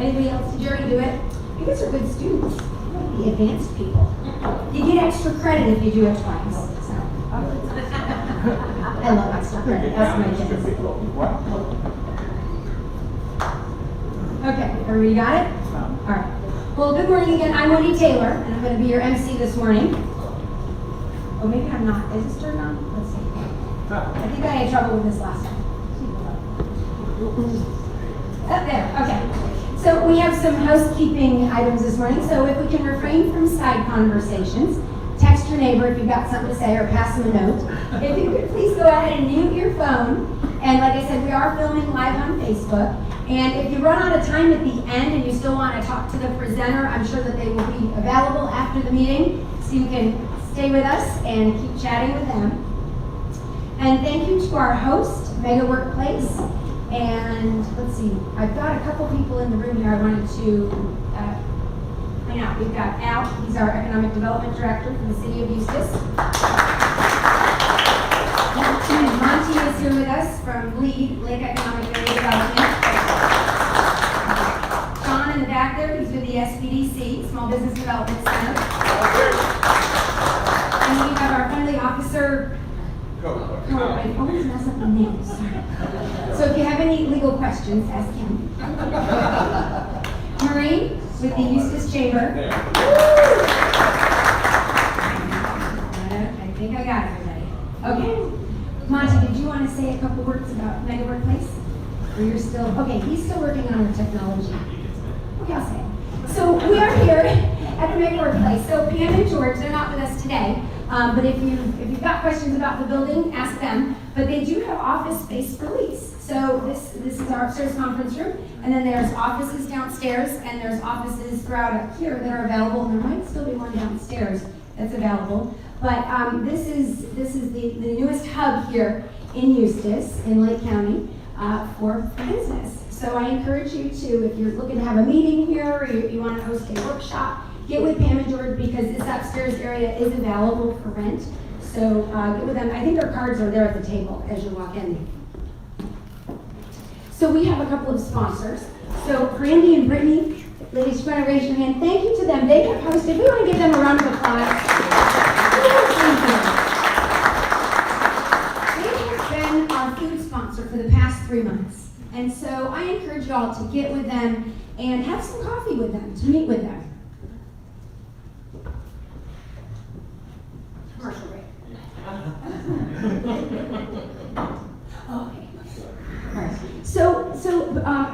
Anybody else? Did you already do it? You guys are good students. The advanced people. You get extra credit if you do it twice. So. I love extra credit. That's my kids. Okay, everybody got it? All right. Well, good morning again. I'm Wendy Taylor, and I'm going to be your MC this morning. Oh, maybe I'm not. Is this turned on? Let's see. I think I had trouble with this last time. Oh, there. Okay. So we have some housekeeping items this morning. So if we can refrain from side conversations, text your neighbor if you've got something to say or pass them a note. If you could please go ahead and mute your phone. And like I said, we are filming live on Facebook. And if you run out of time at the end and you still want to talk to the presenter, I'm sure that they will be available after the meeting. So you can stay with us and keep chatting with them. And thank you to our host, Mega Workplace. And let's see, I've got a couple people in the room here I wanted to point out. We've got Al, he's our Economic Development Director for the City of Eustis. And Monty is here with us from LEAD, Lake Economic Area Development. Sean in the back there, he's with the SBDC, Small Business Development Center. And we have our friendly officer, I always mess up the names. So if you have any legal questions, ask him. Marie with the Eustis Chamber. I think I got everybody. Okay. Monty, did you want to say a couple words about Mega Workplace? Or you're still, okay, he's still working on the technology. Okay, I'll say it. So we are here at the Mega Workplace. So Pam and George, they're not with us today. But if you've got questions about the building, ask them. But they do have office space for lease. So this is our upstairs conference room, and then there's offices downstairs, and there's offices throughout up here that are available. And there might still be one downstairs that's available. But this is the newest hub here in Eustis, in Lake County, for business. So I encourage you to, if you're looking to have a meeting here, or you want to host a workshop, get with Pam and George because this upstairs area is available for rent. So get with them. I think their cards are there at the table as you walk in. So we have a couple of sponsors. So Brandy and Brittany, ladies, you want to raise your hand. Thank you to them. They have hosted. We want to give them a round of applause. They have been our food sponsor for the past 3 months. And so I encourage you all to get with them and have some coffee with them, to meet with them. Commercial break. Okay. All right. So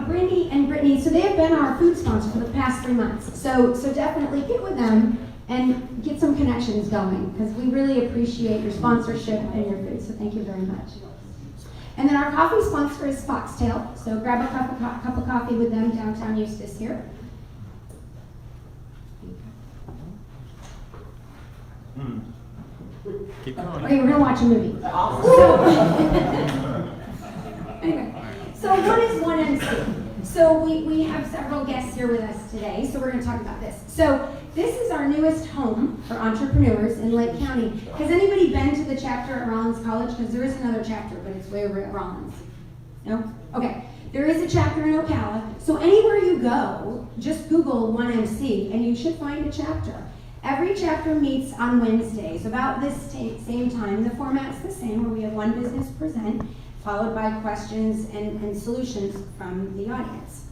Brandy and Brittany, so they have been our food sponsor for the past 3 months. So definitely get with them and get some connections going because we really appreciate your sponsorship and your food. So thank you very much. And then our coffee sponsor is Foxtail. So grab a cup of coffee with them downtown Eustis here. Keep going. Okay, we're gonna watch a movie. Anyway, so what is 1MC? So we have several guests here with us today, so we're gonna talk about this. So this is our newest home for entrepreneurs in Lake County. Has anybody been to the chapter at Rollins College? Because there is another chapter, but it's way over at Rollins. No? Okay. There is a chapter in Ocala. So anywhere you go, just Google 1MC and you should find a chapter. Every chapter meets on Wednesdays, about this same time. The format's the same, where we have one business present, followed by questions and solutions from the audience.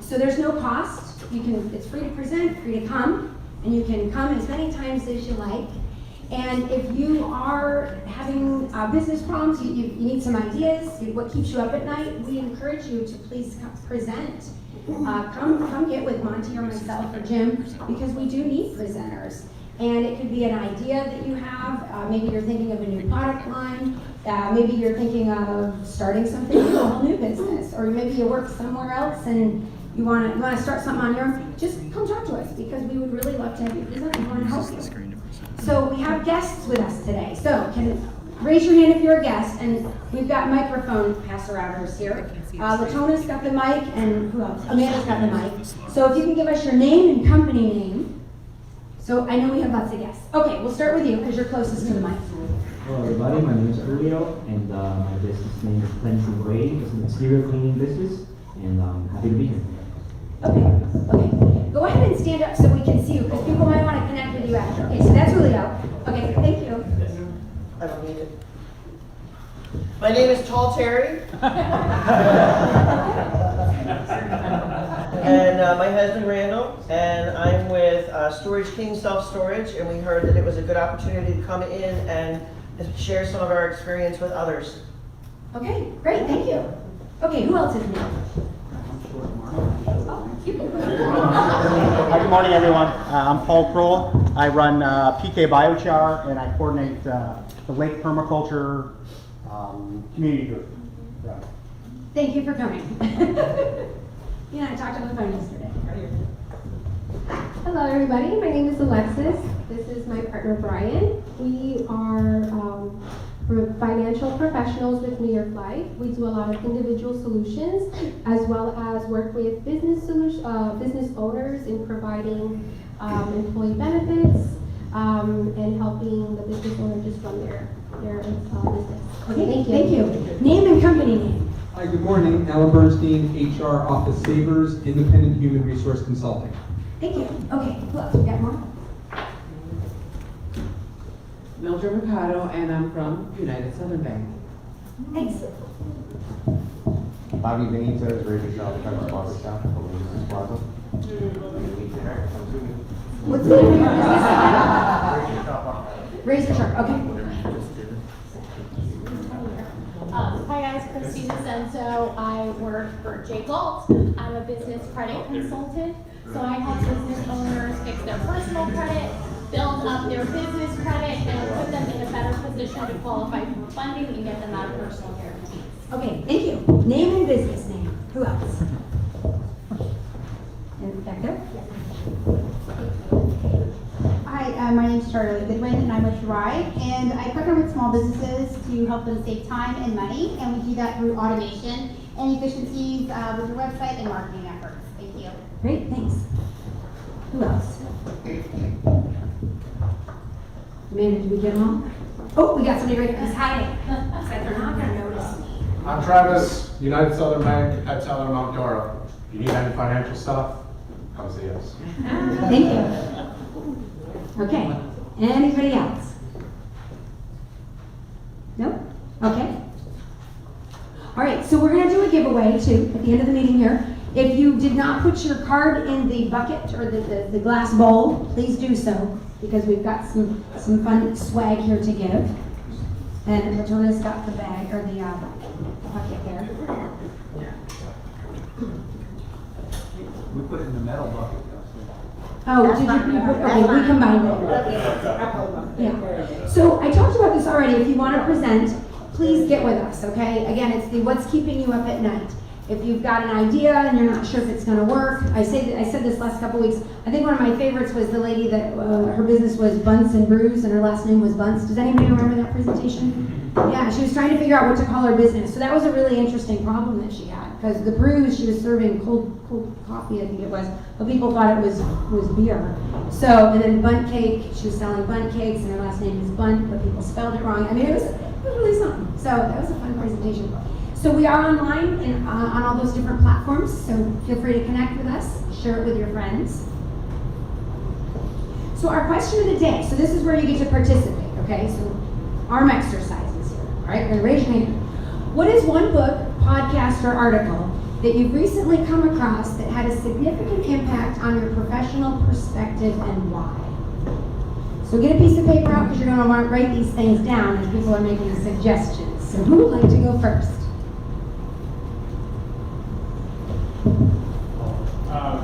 So there's no cost. It's free to present, free to come, and you can come as many times as you like. And if you are having business problems, you need some ideas, what keeps you up at night, we encourage you to please present. Come get with Monty or myself or Jim, because we do need presenters. And it could be an idea that you have. Maybe you're thinking of a new product line. Maybe you're thinking of starting something new, a whole new business. Or maybe you work somewhere else and you want to start something on your own. Just come talk to us, because we would really love to have you present. We want to help you. So we have guests with us today. So raise your hand if you're a guest, and we've got microphone pass-arounders here. Latona's got the mic, and who else? Amanda's got the mic. So if you can give us your name and company name. So I know we have lots of guests. Okay, we'll start with you, because you're closest to the mic. Hello everybody, my name is Julio, and my business name is Cleansing Way. It's an exterior cleaning business, and I'm happy to be here. Okay. Go ahead and stand up so we can see you, because people might want to connect with you after. Okay, so that's Julio. Okay, thank you. I don't need it. My name is Tall Terry. And my husband Randall, and I'm with Storage King Self Storage, and we heard that it was a good opportunity to come in and share some of our experience with others. Okay, great, thank you. Okay, who else is new? Oh, you can. Hi, good morning, everyone. I'm Paul Kroll. I run PK Biochar, and I coordinate the Lake Permaculture Community Group. Right. Thank you for coming. You and I talked on the phone yesterday. Hello, everybody. My name is Alexis. This is my partner, Brian. We are financial professionals with New York Life. We do a lot of individual solutions, as well as work with business owners in providing employee benefits and helping the business owner just run their business. Okay, thank you. Name and company name. Hi, good morning. Alan Bernstein, HR Office Savers, Independent Human Resource Consulting. Thank you. Okay, who else? We got more? Mildred Mercado, and I'm from United Southern Bank. Thanks. Bobby Benitez, Razor Shop, Cover Barber Shop, Oasis Plaza. What's the name of your business? Razor Sharp, okay. Hi guys, Christina Senso. I work for J. Galt. I'm a business credit consultant. So I help business owners fix their personal credit, build up their business credit, and put them in a better position to qualify for funding and get them out of personal guarantees. Okay, thank you. Name and business name. Who else? And back there? Hi, my name is Charlie Goodwin, and I'm with Thrive, and I partner with small businesses to help them save time and money, and we do that through automation and efficiencies with your website and marketing efforts. Thank you. Great, thanks. Who else? Amanda, did we get them all? Oh, we got somebody right here. He's hiding. Said they're not gonna notice me. I'm Travis, United Southern Bank, at Teller Mount Dora. If you need any financial stuff, come see us. Thank you. Okay, anybody else? Nope? Okay. All right, so we're gonna do a giveaway too, at the end of the meeting here. If you did not put your card in the bucket or the glass bowl, please do so, because we've got some fun swag here to give. And Latona's got the bag, or the bucket there. We put it in the metal bucket. Oh, did you, okay, we combined it. Yeah. So I talked about this already. If you want to present, please get with us, okay? Again, it's the what's keeping you up at night. If you've got an idea and you're not sure if it's going to work, I said this last couple weeks. I think one of my favorites was the lady that her business was Bunts and Brews, and her last name was Bunts. Does anybody remember that presentation? Yeah, she was trying to figure out what to call her business. So that was a really interesting problem that she had, because the brews, she was serving cold coffee, I think it was, but people thought it was beer. So, and then Bunt Cake, she was selling Bunt Cakes, and her last name is Bunt, but people spelled it wrong. I mean, it was really something. So that was a fun presentation. So we are online and on all those different platforms, so feel free to connect with us, share it with your friends. So our question of the day, so this is where you get to participate, okay? So arm exercises here, all right? We're gonna raise your hand. What is one book, podcast, or article that you've recently come across that had a significant impact on your professional perspective and why? So get a piece of paper out, because you're gonna want to write these things down as people are making suggestions. So who would like to go first?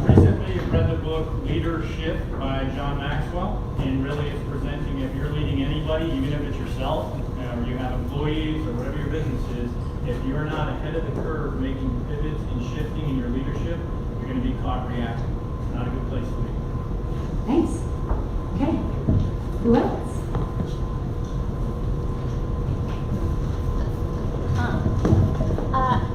Recently read the book Leadership by John Maxwell, and really it's presenting if you're leading anybody, even if it's yourself, or you have employees, or whatever your business is, if you're not ahead of the curve making pivots and shifting in your leadership, you're going to be caught reacting. It's not a good place to be. Thanks. Okay. Who else?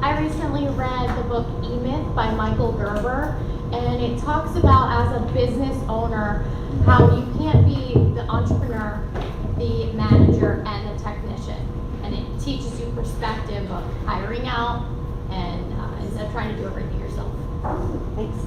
I recently read the book E-Myth by Michael Gerber, and it talks about, as a business owner, how you can't be the entrepreneur, the manager, and the technician. And it teaches you perspective of hiring out and instead of trying to do everything yourself. Thanks.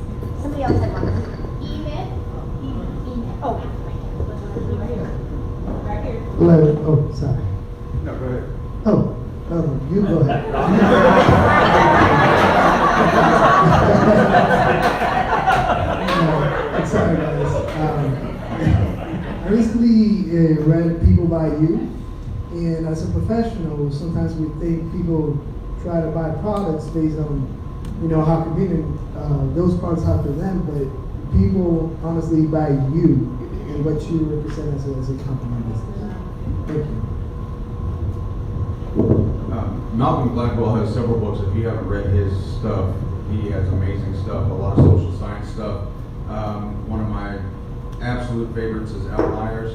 by you. And as a professional, sometimes we think people try to buy products based on, how convenient those products are for them, but people honestly buy you and what you represent as a company business. Thank you. Malcolm Gladwell has several books. If you haven't read his stuff, he has amazing stuff, a lot of social science stuff. One of my absolute favorites is Outliers.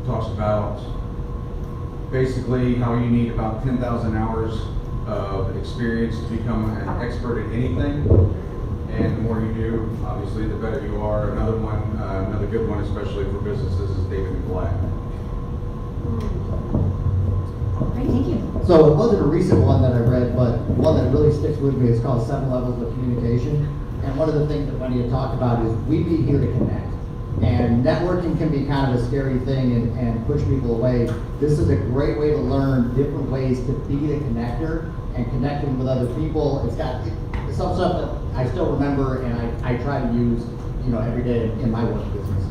Talks about basically how you need about 10,000 hours of experience to become an expert at anything. And the more you do, obviously, the better you are. Another good one, especially for businesses, is David and Goliath. Great, thank you. So it wasn't a recent one that I read, but one that really sticks with me is called 7 Levels of Communication. And one of the things that Wendy had talked about is we be here to connect. And networking can be kind of a scary thing and push people away. This is a great way to learn different ways to be the connector and connecting with other people. It's some stuff that I still remember and I try to use, every day in my work business.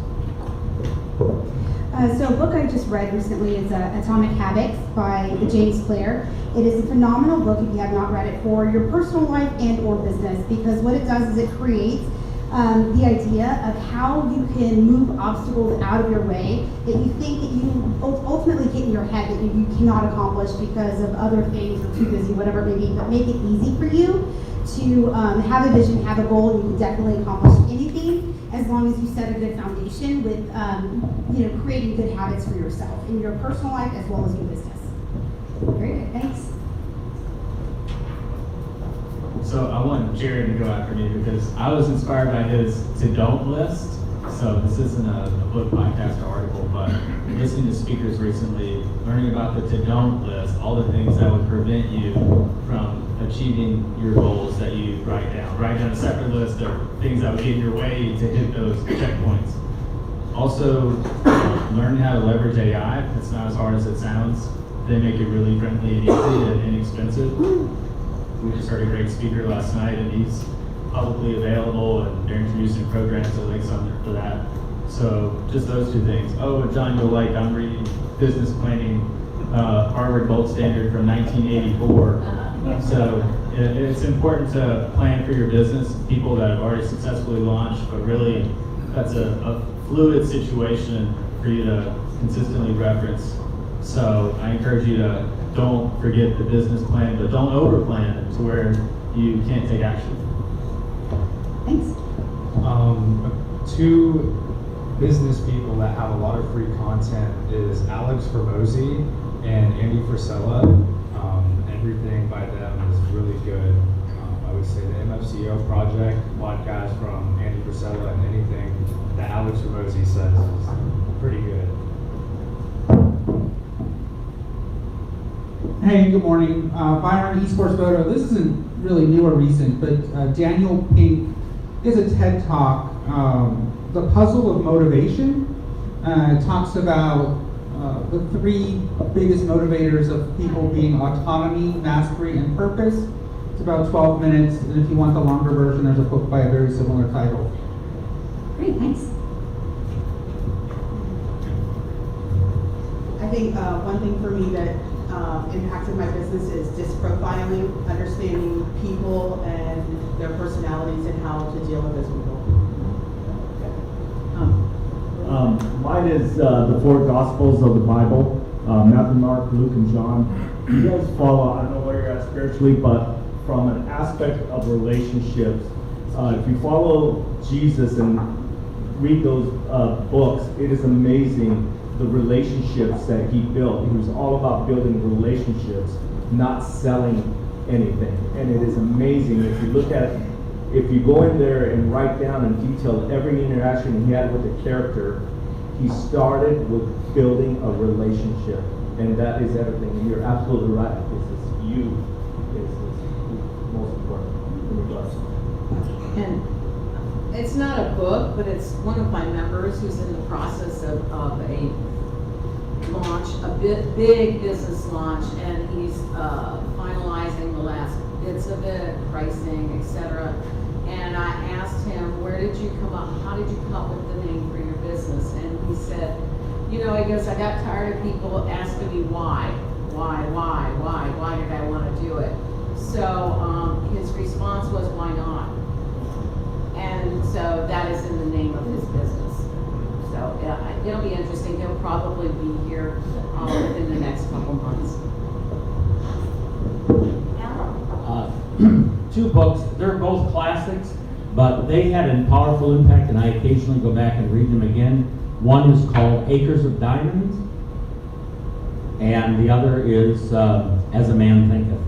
So a book I just read recently is Atomic Habits by James Clear. It is a phenomenal book if you have not read it for your personal life and or business, because what it does is it creates the idea of how you can move obstacles out of your way that you think that you ultimately get in your head that you cannot accomplish because of other things or too busy, whatever it may be, but make it easy for you to have a vision, have a goal, and you can definitely accomplish anything as long as you set a good foundation with creating good habits for yourself in your personal life as well as your business. Very good, thanks. So I want Jared to go after me because I was inspired by his to-don't list. So this isn't a book, podcast, or article, but listening to speakers recently, learning about the to-don't list, all the things that would prevent you from achieving your goals that you write down. Write down a separate list of things that would get in your way to hit those checkpoints. Also, learning how to leverage AI. It's not as hard as it sounds. They make it really friendly and easy and inexpensive. We just heard a great speaker last night, and he's publicly available, and they're introducing programs and links on there for that. So just those two things. Oh, and John, you'll like, I'm reading Business Planning, Harvard Gold Standard from 1984. So it's important to plan for your business, people that have already successfully launched, but really that's a fluid situation for you to consistently reference. So I encourage you to don't forget the business plan, but don't over-plan to where you can't take action. Thanks. Two business people that have a lot of free content is Alex Formosi and Andy Frisella. Everything by them is really good. I would say the MFCO project podcast from Andy Frisella, and anything that Alex Formosi says is pretty good. Hey, good morning. Byron, Esports Photo. This isn't really new or recent, but Daniel Pink is a TED Talk, The Puzzle of Motivation. It talks about the 3 biggest motivators of people being autonomy, mastery, and purpose. It's about 12 minutes, and if you want the longer version, there's a book by a very similar title. Great, thanks. I think one thing for me that impacted my business is disc profiling, understanding people and their personalities and how to deal with those people. Mine is the 4 Gospels of the Bible, Matthew, Mark, Luke, and John. You guys follow, I don't know where you're at spiritually, but from an aspect of relationships, if you follow Jesus and read those books, it is amazing the relationships that he built. He was all about building relationships, not selling anything. And it is amazing if you look at, if you go in there and write down in detail every interaction he had with a character, he started with building a relationship. And that is everything. And you're absolutely right. This is you. It's most important in regards. And it's not a book, but it's one of my members who's in the process of a launch, a big business launch, and he's finalizing the last bits of it, pricing, etc. And I asked him, where did you come up, how did you come up with the name for your business? And he said, you know, he goes, I got tired of people asking me why did I want to do it? So his response was, why not? And so that is in the name of his business. So it'll be interesting. He'll probably be here within the next couple months. Two books, they're both classics, but they had a powerful impact, and I occasionally go back and read them again. One is called Acres of Diamonds, and the other is As a Man Thinketh.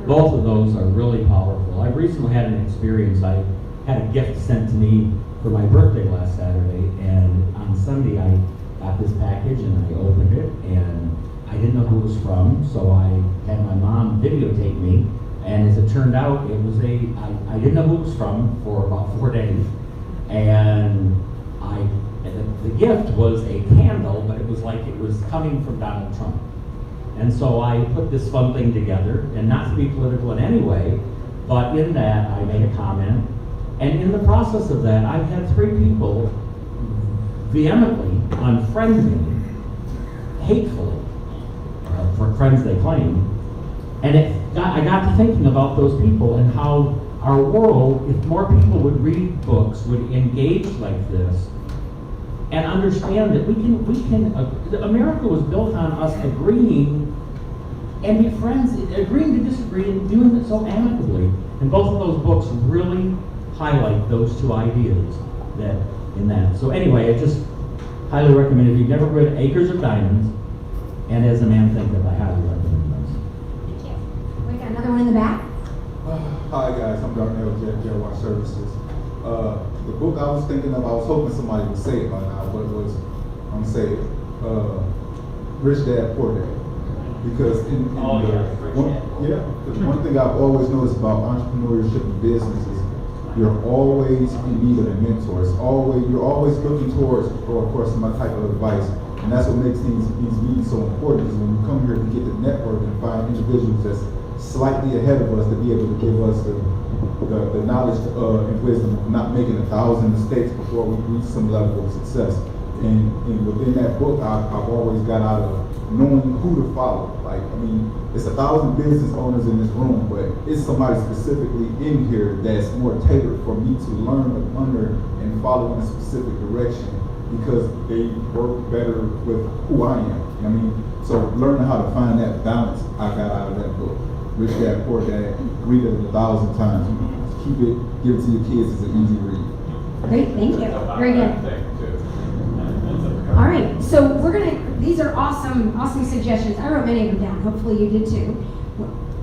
Both of those are really powerful. I recently had an experience. I had a gift sent to me for my birthday last Saturday, and on Sunday I got this package and I opened it, and I didn't know who it was from, so I had my mom videotape me, and as it turned out, it was I didn't know who it was from for about 4 days, and the gift was a candle, but it was like it was coming from Donald Trump. And so I put this fun thing together, and not to be political in any way, but in that I made a comment. And in the process of that, I've had 3 people vehemently unfriend me, hatefully, for friends they claim. And I got to thinking about those people and how our world, if more people would read books, would engage like this, and understand that America was built on us agreeing and be friends, agreeing to disagree and doing it so amicably. And both of those books really highlight those 2 ideas in that. So anyway, I just highly recommend, if you've never read Acres of Diamonds and As a Man Thinketh, I highly recommend those. Thank you. We got another one in the back. Hi guys, I'm Darnell Jet Services. The book I was thinking of, I was hoping somebody would say it by now, but it was, I'm gonna say it, Rich Dad, Poor Dad. Because one thing I've always noticed about entrepreneurship and business is you're always in need of a mentor. You're always looking towards, or of course, some type of advice. And that's what makes these meetings so important, is when you come here to get the network and find individuals that's slightly ahead of us to be able to give us the knowledge and wisdom of not making 1,000 mistakes before we reach some level of success. And within that book, I've always got out of knowing who to follow. Like, I mean, it's 1,000 business owners in this room, but it's somebody specifically in here that's more tailored for me to learn under and follow in a specific direction, because they work better with who I am. I mean, so learning how to find that balance, I got out of that book. Rich Dad, Poor Dad, read it 1,000 times. Keep it, give it to your kids, it's an easy read. Great, thank you. Very good. All right, so these are awesome suggestions. I wrote many of them down. Hopefully you did too.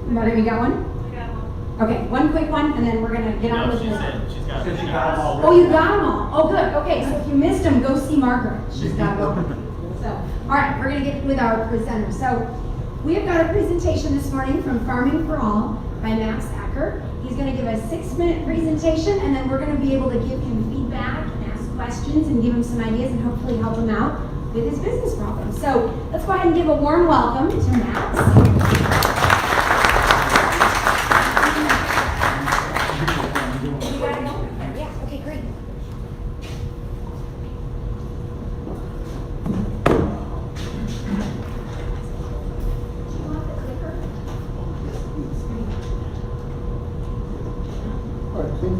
Margaret, you got one? I got one. Okay, one quick one, and then we're gonna get on with this. She's got them all. Oh, you got them all. Oh, good. Okay, so if you missed them, go see Margaret. She's got them. So, all right, we're gonna get with our presenter. So, we have got a presentation this morning from Farming for All by Max Acker. He's going to give a 6-minute presentation, and then we're going to be able to give him feedback and ask questions and give him some ideas and hopefully help him out with his business problem. So let's go ahead and give a warm welcome to Max.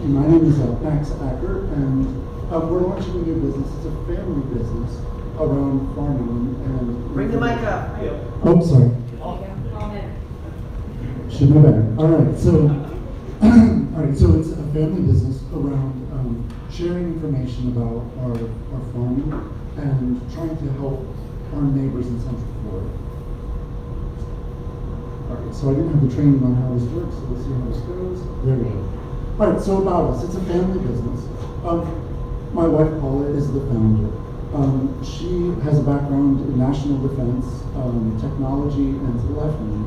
My name is Max Acker, and we're launching a new business. It's a family business around farming and... Bring the mic up. Oh, sorry. Should know better. All right, so it's a family business around sharing information about our farming and trying to help our neighbors in Central Florida. All right, so I didn't have the training on how this works, so let's see how this goes. There we go. All right, so about us, it's a family business. My wife Paula is the founder. She has a background in national defense, technology, and telephony,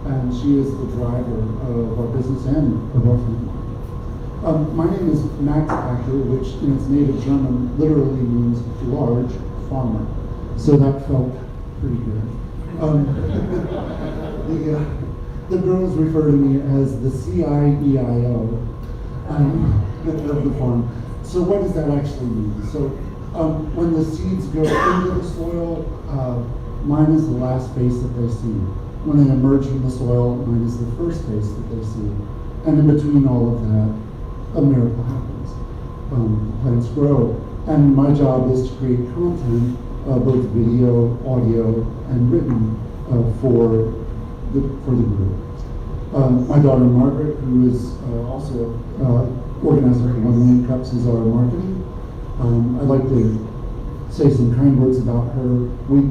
and she is the driver of our business and of our family. My name is Max Acker, which in its native German literally means large farmer. So that felt pretty good. The girls refer to me as the CIEIO. Of the farm. So what does that actually mean? So When the seeds go into the soil, mine is the last face that they see. When they emerge from the soil, mine is the first face that they see. And in between all of that, a miracle happens. Plants grow. And my job is to create content, both video, audio, and written for the group. My daughter Margaret, who is also organizer for 1 Million Cups, is our marketing. I'd like to say some kind words about her. We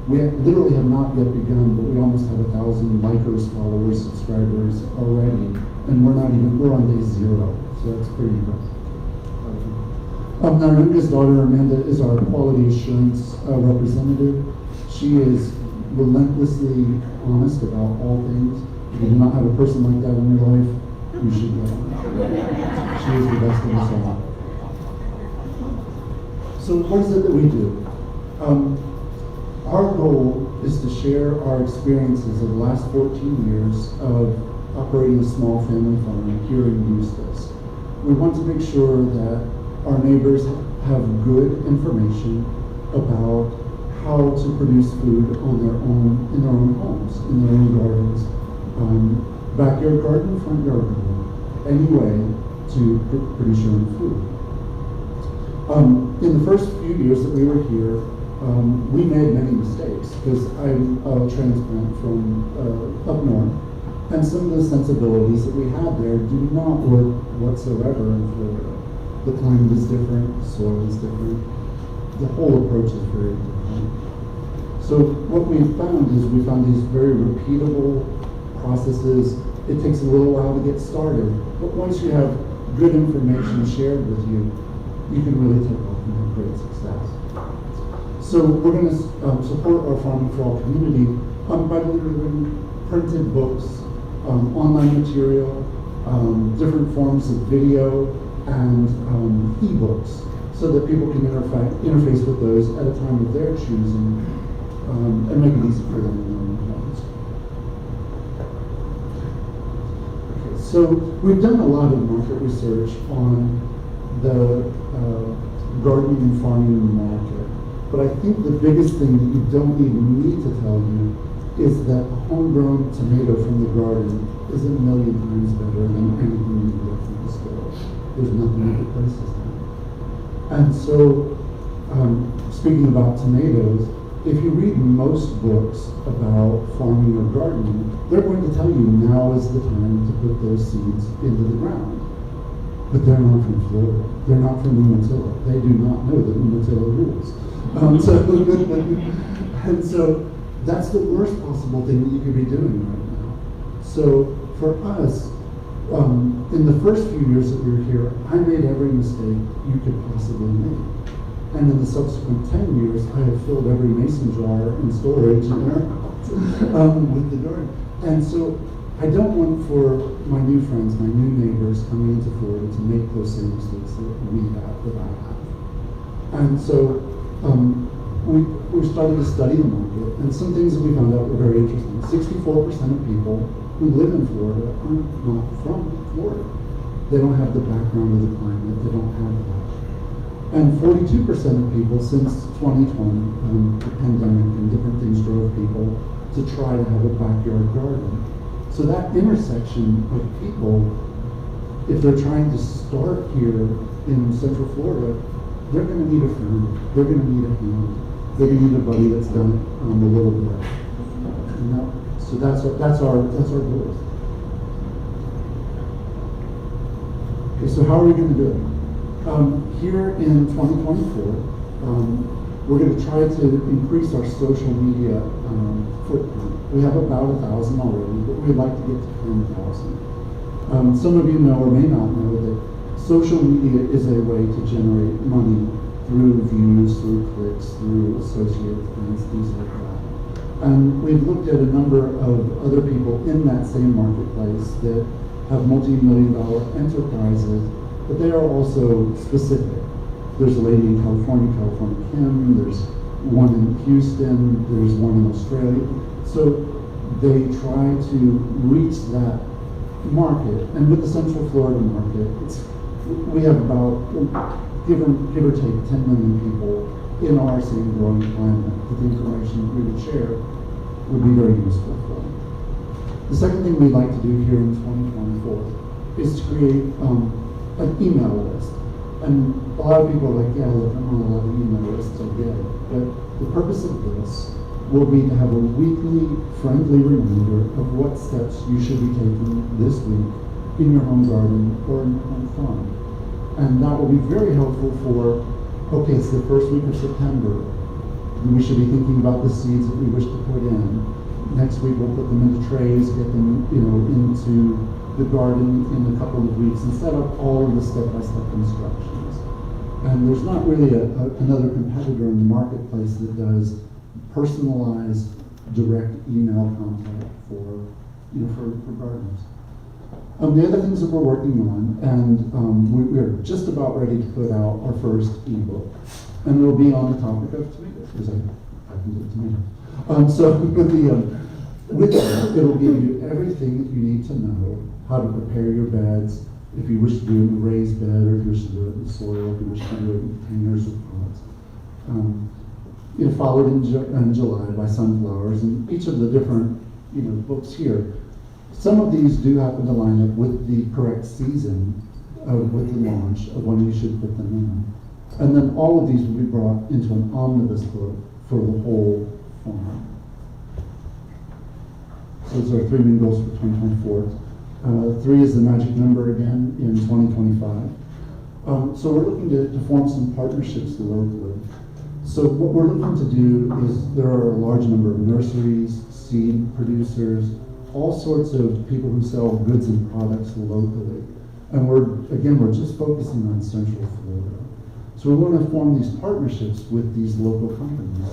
literally have not yet begun, but we almost have 1,000 likers, followers, subscribers already, and we're on day 0, so that's pretty impressive. Our youngest daughter, Amanda, is our quality assurance representative. She is relentlessly honest about all things. If you do not have a person like that in your life, you should go. She is the best of us all. So what is it that we do? Our goal is to share our experiences of the last 14 years of operating a small family farm here in Eustis. We want to make sure that our neighbors have good information about how to produce food on their own, in their own homes, in their own gardens, backyard garden, front yard garden, any way to produce your own food. In the first few years that we were here, we made many mistakes because I'm a transplant from up north, and some of the sensibilities that we had there do not work whatsoever in Florida. The climate is different, the soil is different, the whole approach is very different. So what we found these very repeatable processes. It takes a little while to get started, but once you have good information shared with you, you can really take off and have great success. So we're going to support our Farming for All community by delivering printed books, online material, different forms of video, and e-books, so that people can interface with those at a time of their choosing, and make it easy for them in their own homes. Okay, so we've done a lot of market research on the gardening and farming market, but I think the biggest thing that you don't even need to tell you is that a homegrown tomato from the garden is 1,000,000 times better than anything you get from the store. There's nothing that replaces that. And so, speaking about tomatoes, if you read most books about farming or gardening, they're going to tell you now is the time to put those seeds into the ground. But they're not from Florida. They're not from Umatilla. They do not know that Umatilla rules. And so that's the worst possible thing that you could be doing right now. So for us, in the first few years that we were here, I made every mistake you could possibly make. And in the subsequent 10 years, I have filled every mason jar in storage in our house with the garden. And so I don't want for my new friends, my new neighbors coming into Florida to make those same mistakes that I have. And so we started to study the market, and some things that we found out were very interesting. 64% of people who live in Florida are not from Florida. They don't have the background of the climate, they don't have that. And 42% of people since 2020, the pandemic and different things drove people to try to have a backyard garden. So that intersection of people, if they're trying to start here in Central Florida, they're going to need a friend, they're going to need a hand, they're going to need a buddy that's done it a little bit. So that's our goal. Okay, so how are we going to do it? Here in 2024, we're going to try to increase our social media footprint. We have about 1,000 already, but we'd like to get to 10,000. Some of you know or may not know that social media is a way to generate money through views, through clicks, through associated friends, things like that. And we've looked at a number of other people in that same marketplace that have multi-million-dollar enterprises, but they are also specific. There's a lady in California Kim, there's one in Houston, there's one in Australia. So they try to reach that market. And with the Central Florida market, we have about give or take 10 million people in our same growing climate, that the information we would share would be very useful for them. The second thing we'd like to do here in 2024 is to create an email list. And a lot of people are like, yeah, look, I'm on a lot of email lists, I get it. But the purpose of this will be to have a weekly friendly reminder of what steps you should be taking this week in your home garden or in your home farm. And that will be very helpful for, okay, it's the first week of September. We should be thinking about the seeds that we wish to put in. Next week we'll put them into trays, get them, into the garden in a couple of weeks, and set up all of the step-by-step instructions. And there's not really another competitor in the marketplace that does personalized direct email contact for gardeners. The other things that we're working on, and we're just about ready to put out our first ebook, and it'll be on the topic of tomatoes, because I can do tomatoes. So with that, it'll give you everything that you need to know, how to prepare your beds, if you wish to do it in a raised bed, or if you wish to do it in soil, if you wish to do it in containers or pots. Followed in July by sunflowers, and each of the different books here. Some of these do happen to line up with the correct season with the launch of when you should put them in. And then all of these will be brought into an omnibus book for the whole farm. So those are 3 main goals for 2024. 3 is the magic number again in 2025. So we're looking to form some partnerships locally. So what we're looking to do is there are a large number of nurseries, seed producers, all sorts of people who sell goods and products locally. And we're just focusing on Central Florida. So we want to form these partnerships with these local companies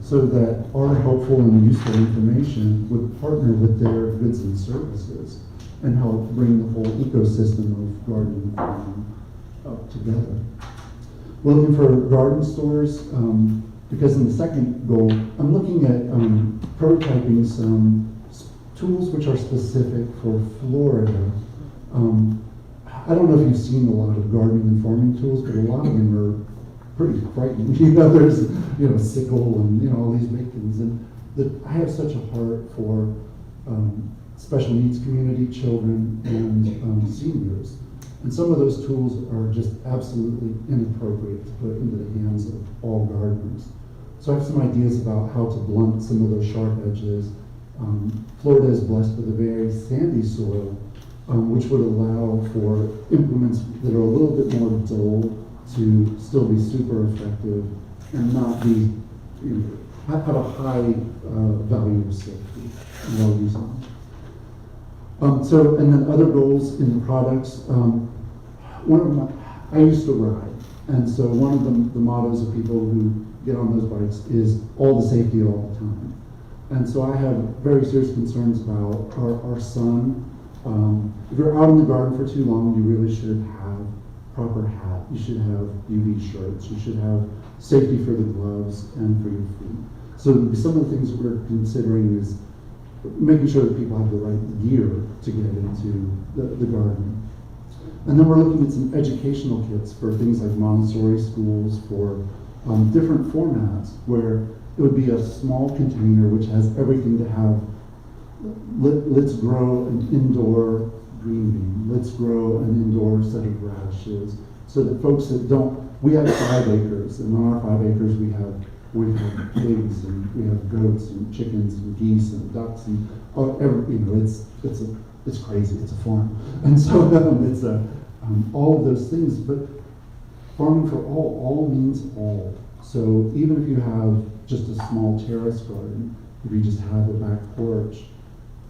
so that our helpful and useful information would partner with their goods and services and help bring the whole ecosystem of gardening and farming up together. We're looking for garden stores because in the second goal, I'm looking at prototyping some tools which are specific for Florida. I don't know if you've seen a lot of gardening and farming tools, but a lot of them are pretty frightening. There's sickle and all these big things. And I have such a heart for special needs community, children, and seniors. And some of those tools are just absolutely inappropriate to put into the hands of all gardeners. So I have some ideas about how to blunt some of those sharp edges. Florida is blessed with a very sandy soil, which would allow for implements that are a little bit more dull to still be super effective and not be, have a high value of safety while using them. And then other goals in the products. I used to ride, and so one of the mottos of people who get on those bikes is all the safety all the time. And so I have very serious concerns about our son. If you're out in the garden for too long, you really should have proper hat. You should have UV shirts. You should have safety for the gloves and for your feet. So some of the things that we're considering is making sure that people have the right gear to get into the garden. And then we're looking at some educational kits for things like Montessori schools, for different formats where it would be a small container which has everything to have. Let's grow an indoor green bean. Let's grow an indoor set of radishes. So that folks that we have 5 acres, and on our 5 acres we have pigs, and we have goats and chickens and geese and ducks, and it's crazy. It's a farm, and so it's all of those things. But farming for all means all. So even if you have just a small terrace garden, if you just have a back porch,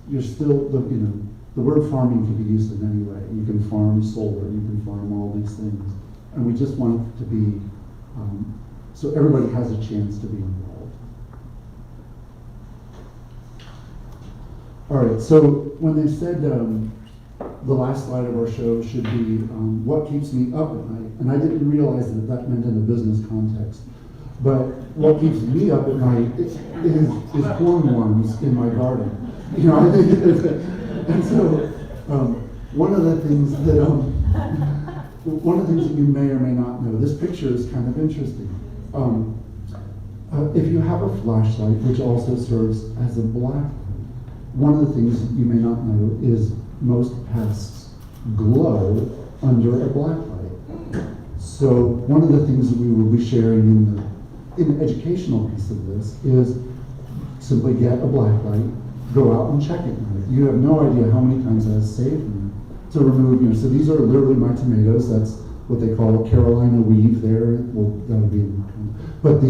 you're still the word farming can be used in any way. You can farm solar, you can farm all these things, and we just want it to be so everybody has a chance to be involved. All right, so when they said the last slide of our show should be what keeps me up at night, and I didn't realize that meant in a business context, but what keeps me up at night is hornworms in my garden. And so one of the things that one of the things that you may or may not know, this picture is kind of interesting. If you have a flashlight, which also serves as a black light, one of the things that you may not know is most pests glow under a black light. So one of the things that we will be sharing in the educational piece of this is simply get a black light, go out and check it. You have no idea how many times that has saved me to remove, so these are literally my tomatoes. That's what they call a Carolina weave there. Well, that'll be, but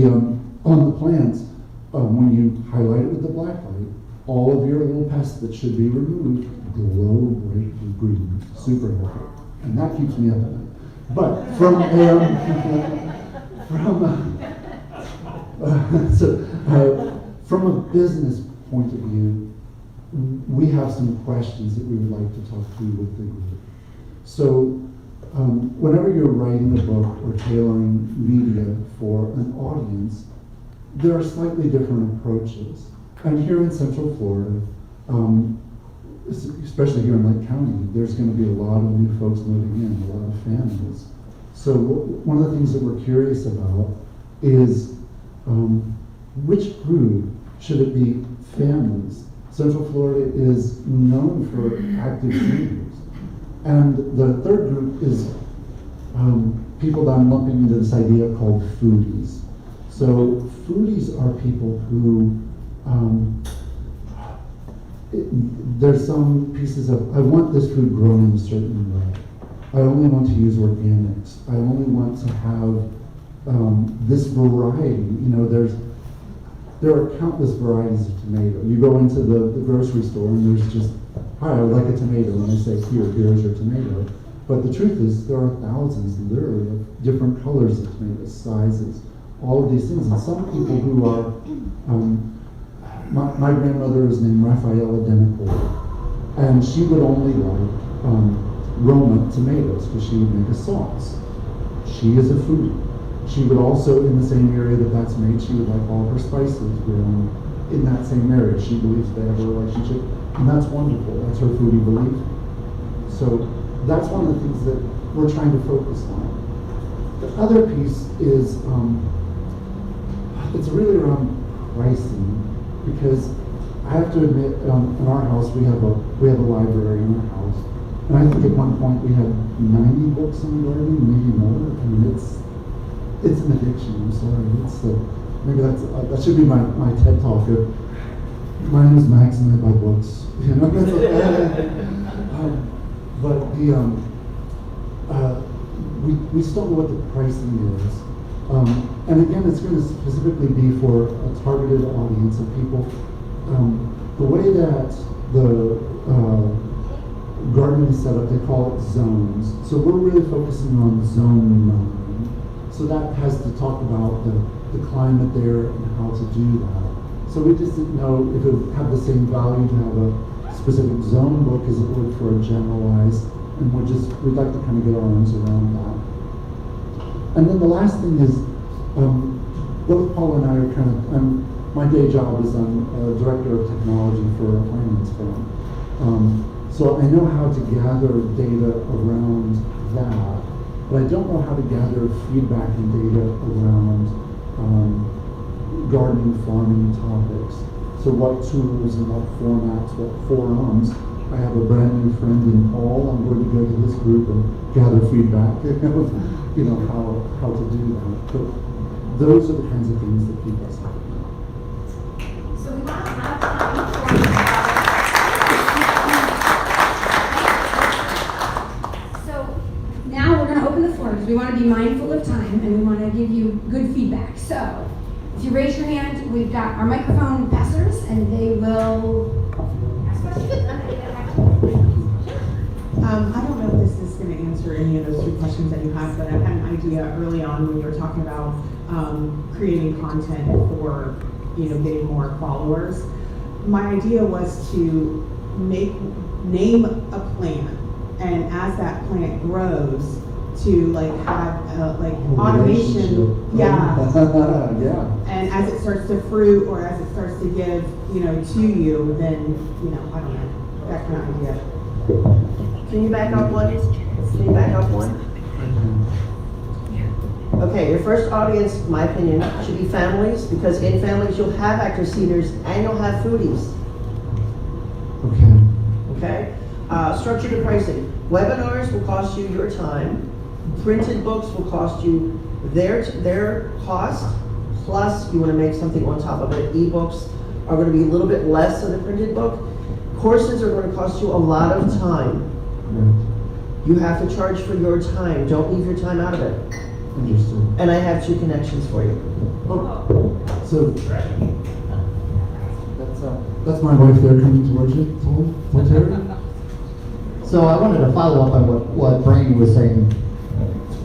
on the plants, when you highlight it with the black light, all of your little pests that should be removed glow bright green, super happy. And that keeps me up at night. But from a business point of view, we have some questions that we would like to talk through with the group. So whenever you're writing a book or tailoring media for an audience, there are slightly different approaches. And here in Central Florida, especially here in Lake County, there's going to be a lot of new folks moving in, a lot of families. So one of the things that we're curious about is which group should it be? Families. Central Florida is known for active seniors. And the third group is people that I'm lumping into this idea called foodies. So foodies are people who, there's some pieces of, I want this food grown in a certain way. I only want to use organics. I only want to have this variety. There are countless varieties of tomato. You go into the grocery store and there's just, hi, I would like a tomato. And they say, here's your tomato. But the truth is, there are thousands, literally, of different colors of tomatoes, sizes, all of these things. And some people who are, my grandmother is named Raphaela Denicourt, and she would only like Roma tomatoes because she would make a sauce. She is a foodie. She would also, in the same area that's made, she would like all her spices grown in that same area. She believes they have a relationship, and that's wonderful. That's her foodie belief. So that's one of the things that we're trying to focus on. The other piece is, it's really around pricing, because I have to admit, in our house we have a library in our house, and I think at one point we had 90 books on gardening, maybe more. I mean, it's an addiction. I'm sorry. Maybe that should be my TED talk. My name is Max, and I buy books. That's okay. But we still know what the pricing is. And again, it's going to specifically be for a targeted audience of people. The way that the gardening is set up, they call it zones. So we're really focusing on zone 9. So that has to talk about the climate there and how to do that. So we just didn't know if it would have the same value to have a specific zone book as it would for a generalized, and we'd like to kind of get our arms around that. And then the last thing is, both Paul and I are kind of, my day job is I'm a director of technology for a finance firm. So I know how to gather data around that, but I don't know how to gather feedback and data around gardening, farming topics. So what tools and what formats, what forums. I have a brand new friend in Paul. I'm going to go to this group and gather feedback, how to do that. But those are the kinds of things that keep us happy. So we want to have time for So now we're going to open the floor because we want to be mindful of time and we want to give you good feedback. So if you raise your hand, we've got our microphone passers and they will ask questions. I don't know if this is going to answer any of those 2 questions that you have, but I had an idea early on when you were talking about creating content for, getting more followers. My idea was to name a plant, and as that plant grows, to have automation, yeah. And as it starts to fruit or as it starts to give, to you, then I don't know, that kind of idea. Can you back up one? Can you back up one? Okay, your first audience, in my opinion, should be families, because in families you'll have active seniors and you'll have foodies. Okay? Structure the pricing. Webinars will cost you your time. Printed books will cost you their cost, plus you want to make something on top of it. Ebooks are going to be a little bit less than the printed book. Courses are going to cost you a lot of time. You have to charge for your time. Don't leave your time out of it. Understood. And I have 2 connections for you. So that's my wife there coming towards you. Tom, Terry. So I wanted to follow up on what Brady was saying.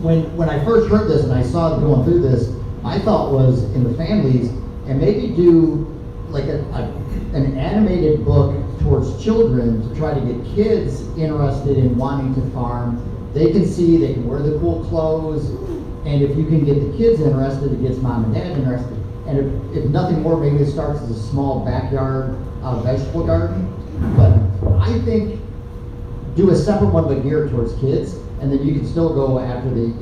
When I first heard this and I saw them going through this, my thought was in the families, and maybe do like an animated book towards children to try to get kids interested in wanting to farm. They can see, they can wear the cool clothes, and if you can get the kids interested, it gets mom and dad interested. And if nothing more, maybe it starts as a small backyard vegetable garden. But I think do a separate one but geared towards kids, and then you can still go after the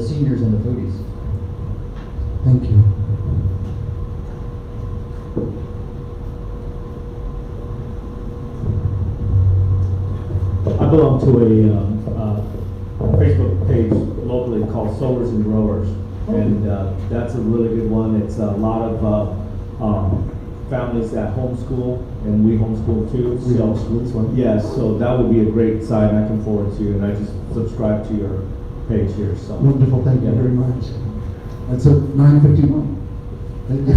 seniors and the foodies. Thank you. I belong to a Facebook page locally called Sowers and Growers, and that's a really good one. It's a lot of families that homeschool, and we homeschool too. We homeschool as well. Yes, so that would be a great site I can forward to you, and I just subscribe to your page here. So Wonderful, thank you very much. That's at 9:51. Thank you.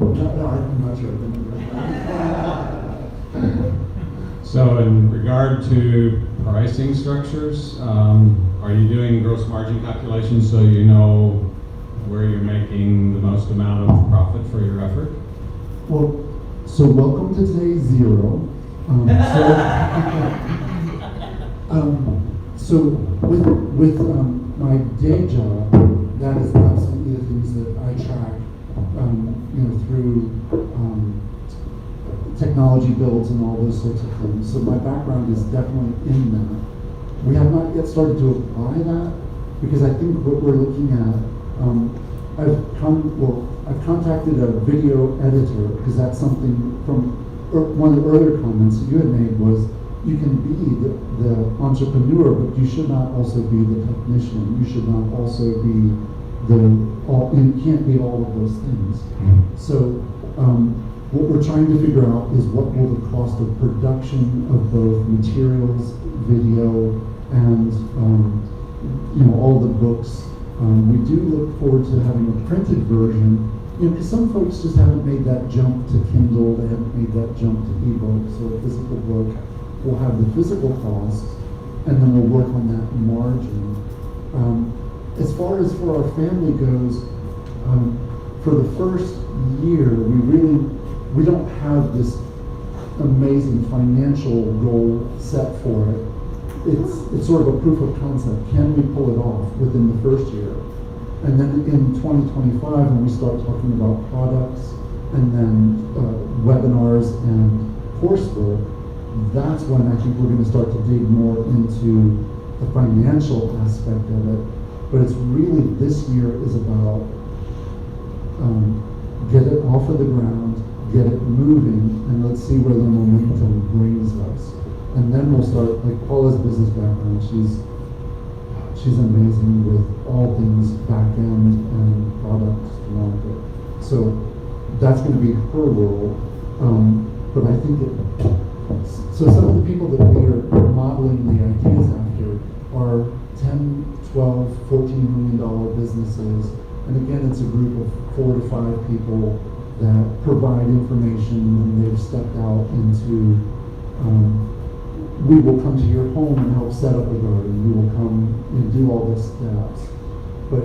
No, I'm not sure. So in regard to pricing structures, are you doing gross margin calculations so you know where you're making the most amount of profit for your effort? Well, so welcome to day 0. So with my day job, that is absolutely the things that I track, through technology builds and all those sorts of things. So my background is definitely in that. We have not yet started to apply that, because I think what we're looking at, I've contacted a video editor, because that's something from one of the earlier comments that you had made was you can be the entrepreneur, but you should not also be the technician. You should not also be you can't be all of those things. So what we're trying to figure out is what will the cost of production of both materials, video, and all the books. We do look forward to having a printed version, because some folks just haven't made that jump to Kindle, they haven't made that jump to ebook. So a physical book will have the physical costs, and then we'll work on that margin. As far as for our family goes, for the first year, we don't have this amazing financial goal set for it. It's sort of a proof of concept. Can we pull it off within the first year? And then in 2025, when we start talking about products and then webinars and coursework, that's when I think we're going to start to dig more into the financial aspect of it. But it's really, this year is about get it off of the ground, get it moving, and let's see where the momentum brings us. And then we'll start, like Paula's business background, she's amazing with all things back end and products market. So that's going to be her world. But I think so some of the people that we are modeling the ideas after are 10, 12, $14 million businesses. And again, it's a group of 4 to 5 people that provide information, and they've stepped out into, we will come to your home and help set up a garden. We will come and do all the steps. But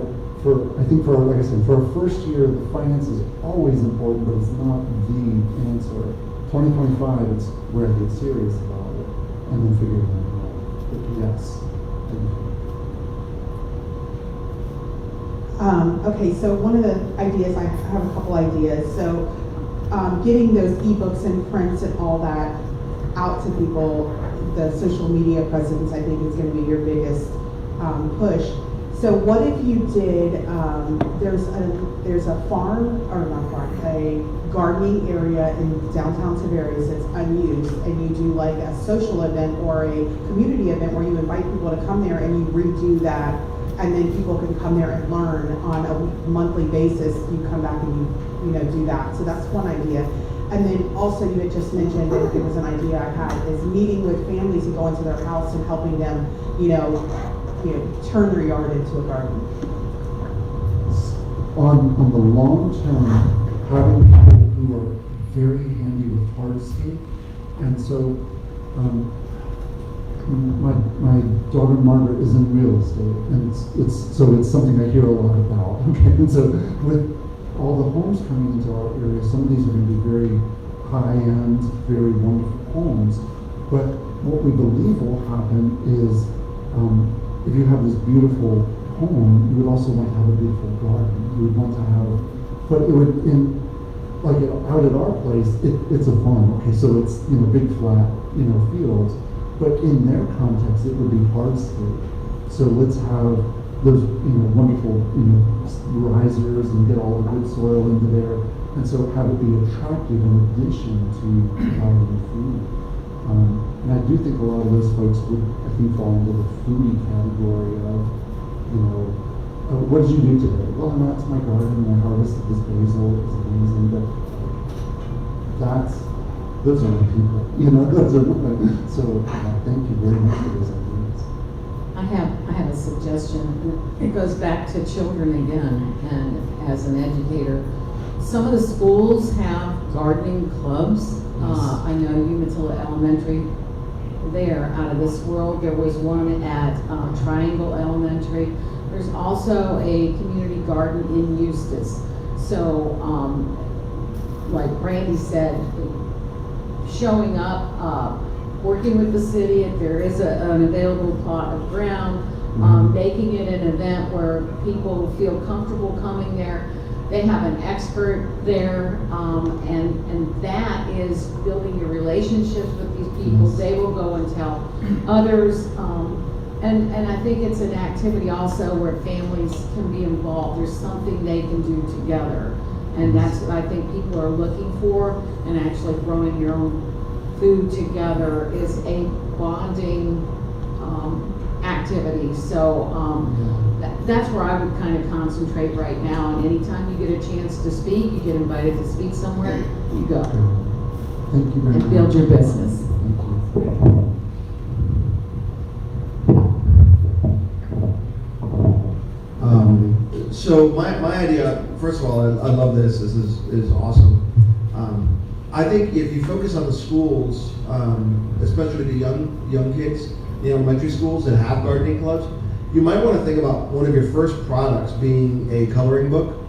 I think like I said, for our first year, the finance is always important, but it's not the answer. 2025, it's where I get serious about it, and then figure it out. But yes. Okay, so one of the ideas, I have a couple ideas. So getting those ebooks and prints and all that, out to people. The social media presence, I think, is going to be your biggest push. So what if you did, there's a farm, or not farm, a gardening area in downtown Tavares that's unused, and you do like a social event or a community event where you invite people to come there and you redo that, and then people can come there and learn on a monthly basis. You come back and you do that. So that's one idea. And then also you had just mentioned, and it was an idea I had, is meeting with families and going to their house and helping them, turn their yard into a garden. On the long term, having people who are very handy with hardscape, and so my daughter Margaret is in real estate, and it's something I hear a lot about. Okay, and so with all the homes coming into our area, some of these are going to be very high-end, very wonderful homes. But what we believe will happen is, if you have this beautiful home, you would also want to have a beautiful garden. You would want to have, but it would, out at our place, it's a farm. Okay, so it's big flat fields, but in their context, it would be hardscape. So let's have those wonderful risers and get all the good soil into there, and so have it be attractive in addition to providing food. And I do think a lot of those folks would, I think, fall into the foodie category of, what did you do today? Well, I went out to my garden and I harvested this basil. It was amazing, but those are my people. Those are my, so thank you very much for those ideas. I have a suggestion. It goes back to children again, and as an educator, some of the schools have gardening clubs. I know Umatilla Elementary, they're out of this world. There was one at Triangle Elementary. There's also a community garden in Eustis. So, like Brandy said, showing up, working with the city, if there is an available plot of ground, making it an event where people feel comfortable coming there. They have an expert there, and that is building your relationships with these people. They will go and tell others, and I think it's an activity also where families can be involved. There's something they can do together, and that's what I think people are looking for. And actually growing your own food together is a bonding activity. So that's where I would kind of concentrate right now. And anytime you get a chance to speak, you get invited to speak somewhere, you go. Thank you very much. And build your business. So my idea, first of all, I love this. This is awesome. I think if you focus on the schools, especially the young kids, the elementary schools that have gardening clubs, you might want to think about one of your first products being a coloring book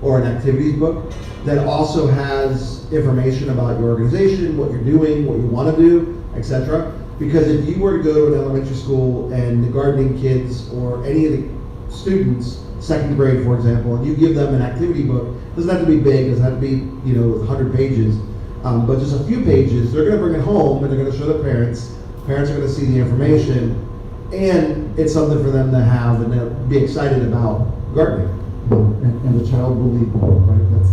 or an activities book that also has information about your organization, what you're doing, what you want to do, etc. Because if you were to go to an elementary school and the gardening kids or any of the students, second grade for example, and you give them an activity book, doesn't have to be big, doesn't have to be 100 pages, but just a few pages, they're going to bring it home and they're going to show their parents. Parents are going to see the information, and it's something for them to have and they'll be excited about gardening. And the child will lead them, right? That's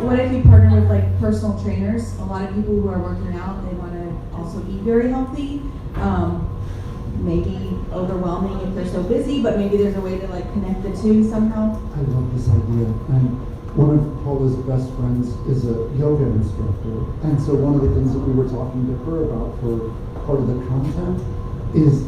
What if you partner with like personal trainers? A lot of people who are working out, they want to also eat very healthy. Maybe overwhelming if they're so busy, but maybe there's a way to like connect the two somehow. I love this idea. And one of Paula's best friends is a yoga instructor. And so one of the things that we were talking to her about for part of the content is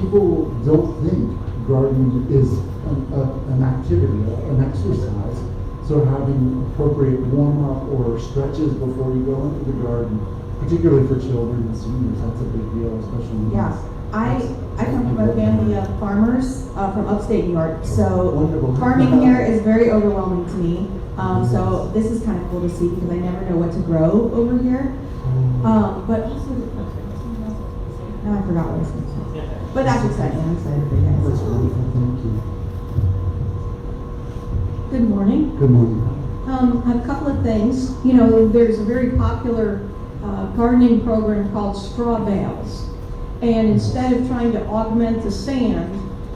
people don't think gardening is an activity, an exercise. So having appropriate warm-up or stretches before you go into the garden, particularly for children and seniors, that's a big deal, especially. Yeah, I come from a family of farmers from upstate New York, so farming here is very overwhelming to me. So this is kind of cool to see because I never know what to grow over here. But also, now I forgot what I was going to say. But that's exciting. I'm excited for you guys. That's wonderful, thank you. Good morning. Good morning. A couple of things. You know, there's a very popular gardening program called straw bales. And instead of trying to augment the sand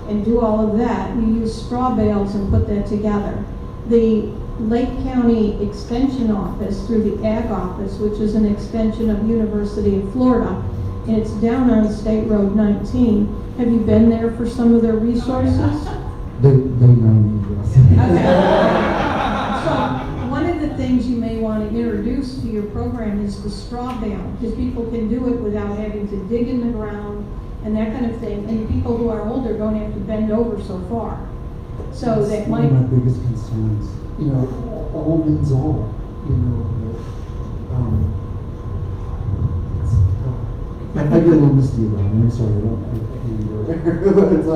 and do all of that, you use straw bales and put that together. The Lake County Extension Office through the Ag Office, which is an extension of University of Florida, and it's down on State Road 19. Have you been there for some of their resources? They know me, yes. So one of the things you may want to introduce to your program is the straw bale, because people can do it without having to dig in the ground and that kind of thing. And people who are older don't have to bend over so far. So That's that one might. of my biggest concerns. You know, all means all. You know, I get a little misty about it. I'm sorry, I can't go there. But it's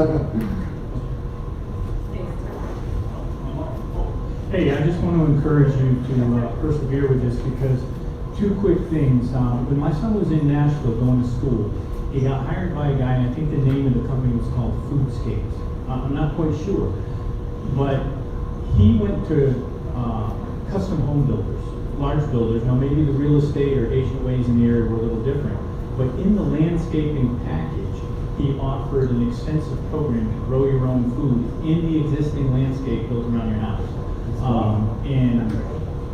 Hey, I just want to encourage you to persevere with this because two quick things. When my son was in Nashville going to school, he got hired by a guy, and I think the name of the company was called Foodscapes. I'm not quite sure. But he went to custom home builders, large builders. Now maybe the real estate or HOAs in the area were a little different. But in the landscaping package, he offered an extensive program to grow your own food in the existing landscape built around your house.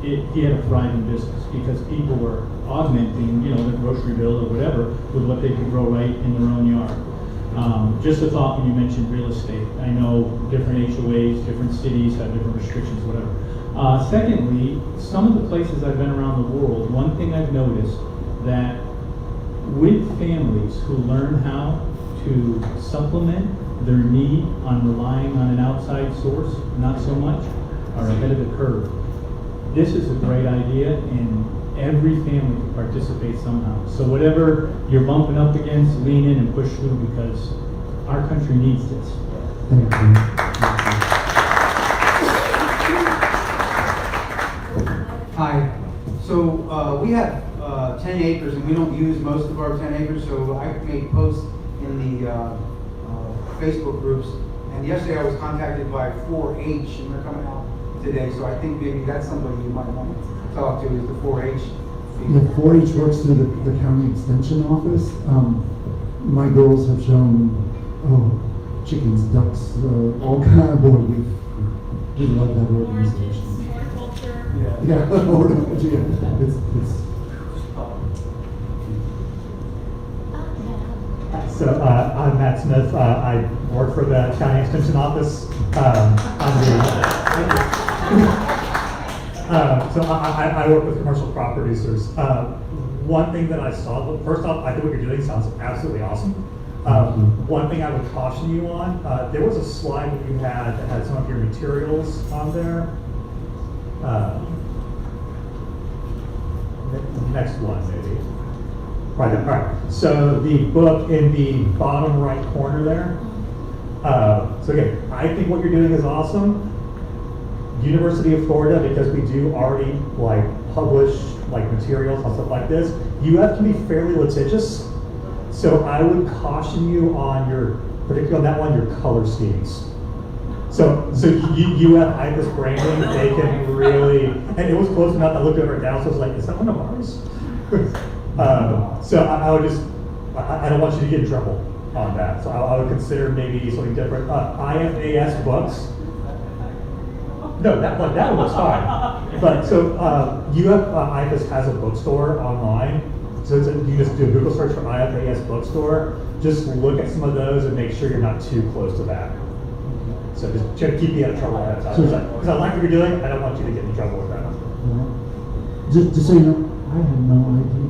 He had a thriving business because people were augmenting, you know, the grocery bill or whatever with what they could grow right in their own yard. Just a thought when you mentioned real estate. I know different HOAs, different cities have different restrictions, whatever. Secondly, some of the places I've been around the world, one thing I've noticed that with families who learn how to supplement their need on relying on an outside source, not so much, are ahead of the curve. This is a great idea, and every family can participate somehow. So whatever you're bumping up against, lean in and push through because our country needs this. Thank you. Hi. So we have 10 acres and we don't use most of our 10 acres, so I make posts in the Facebook groups. And yesterday I was contacted by 4-H and they're coming out today, so I think maybe that's somebody you might want to talk to is the 4-H. The 4-H works through the county extension office. My girls have shown, chickens, ducks, all kind of board. We love that organization. Yeah, horticulture. It's. So I'm Matt Smith. I work for the county extension office. So I work with commercial crop producers. One thing that I saw, well, first off, I think what you're doing sounds absolutely awesome. One thing I would caution you on, there was a slide that you had that had some of your materials on there. Next one, maybe. Right there, all right. So the book in the bottom right corner there. So again, I think what you're doing is awesome. University of Florida, because we do already publish materials and stuff like this, you have to be fairly litigious. So I would caution you on particularly on that one, your color schemes. So you have IPIS branding, they can really, and it was close enough, I looked over it down, so I was like, is that one of ours? So I would just, I don't want you to get in trouble on that. So I would consider maybe something different. IFAS books. No, that one was fine. But so you have, IFAS has a bookstore online. So you just do a Google search for IFAS bookstore. Just look at some of those and make sure you're not too close to that. So just try to keep you out of trouble all that time. Because I like what you're doing, I don't want you to get in trouble with that. Just so you know, I had no idea.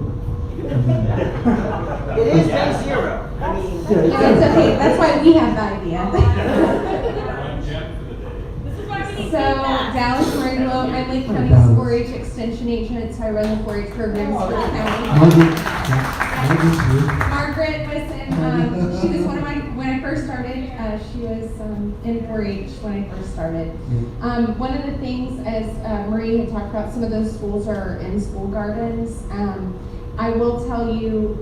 It is day zero. I mean, No, it's okay. That's why we have the idea. So, Dallas Marino, I'm Lake County's 4-H extension agent, so I run the 4-H programs for the county. Margaret was she was one of when I first started, she was in 4-H when I first started. One of the things, as Marie had talked about, some of those schools are in school gardens. I will tell you,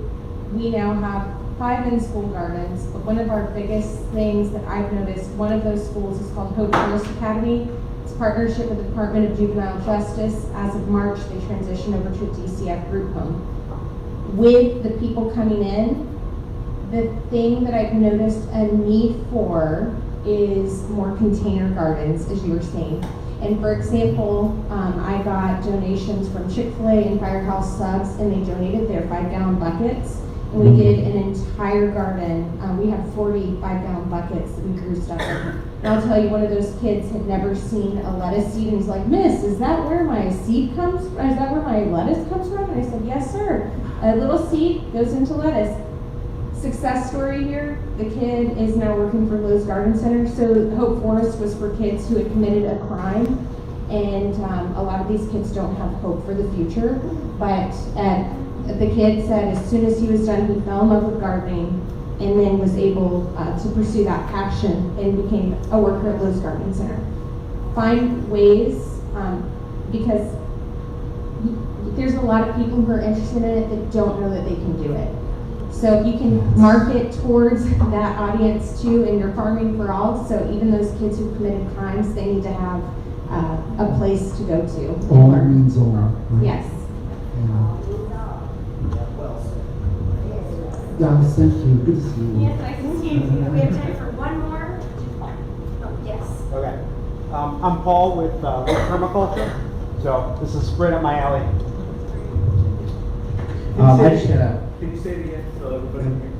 we now have 5 in-school gardens, but one of our biggest things that I've noticed, one of those schools is called Hope Forest Academy. It's a partnership with the Department of Juvenile Justice. As of March, they transitioned over to a DCF group home. With the people coming in, the thing that I've noticed a need for is more container gardens, as you were saying. And for example, I got donations from Chick-fil-A and Firehouse Subs, and they donated their 5-gallon buckets. And we did an entire garden. We had 40 5-gallon buckets that we grew stuff in. And I'll tell you, one of those kids had never seen a lettuce seed, and he's like, "Miss, is that where my seed comes from? Is that where my lettuce comes from?" And I said, "Yes, sir. A little seed goes into lettuce." Success story here, the kid is now working for Lowe's Garden Center. So Hope Forest was for kids who had committed a crime, and a lot of these kids don't have hope for the future. But the kid said as soon as he was done, he fell in love with gardening and then was able to pursue that passion and became a worker at Lowe's Garden Center. Find ways, because there's a lot of people who are interested in it that don't know that they can do it. So if you can market towards that audience too, and you're farming for all, so even those kids who committed crimes, they need to have a place to go to. All means all. Right? Yes. Guys, thank you. Good to see you. Yes, nice to see you. We have time for one more. Oh, yes. Okay. I'm Paul with Permaculture. So this is right up my alley. Can you say it again so everybody can hear?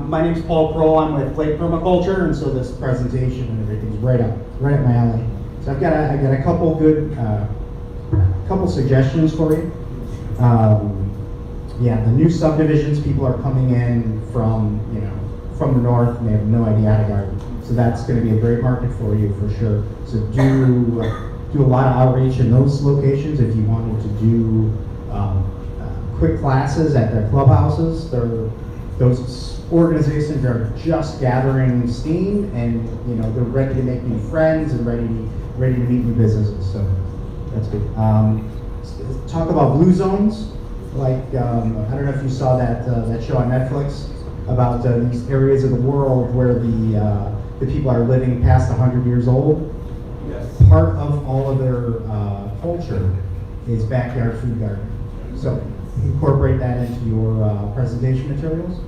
My name's Paul Kroll. I'm with Lake Permaculture, and so this presentation and everything's right up my alley. So I've got a couple good couple suggestions for you. Yeah, the new subdivisions, people are coming in from the north, and they have no idea how to garden. So that's going to be a great market for you for sure. So do a lot of outreach in those locations if you wanted to do quick classes at their clubhouses. Those organizations are just gathering steam, and they're ready to make new friends and ready to meet new businesses. So that's good. Talk about blue zones. Like I don't know if you saw that show on Netflix about these areas of the world where the people are living past 100 years old. Yes. Part of all of their culture is backyard food gardening. So incorporate that into your presentation materials.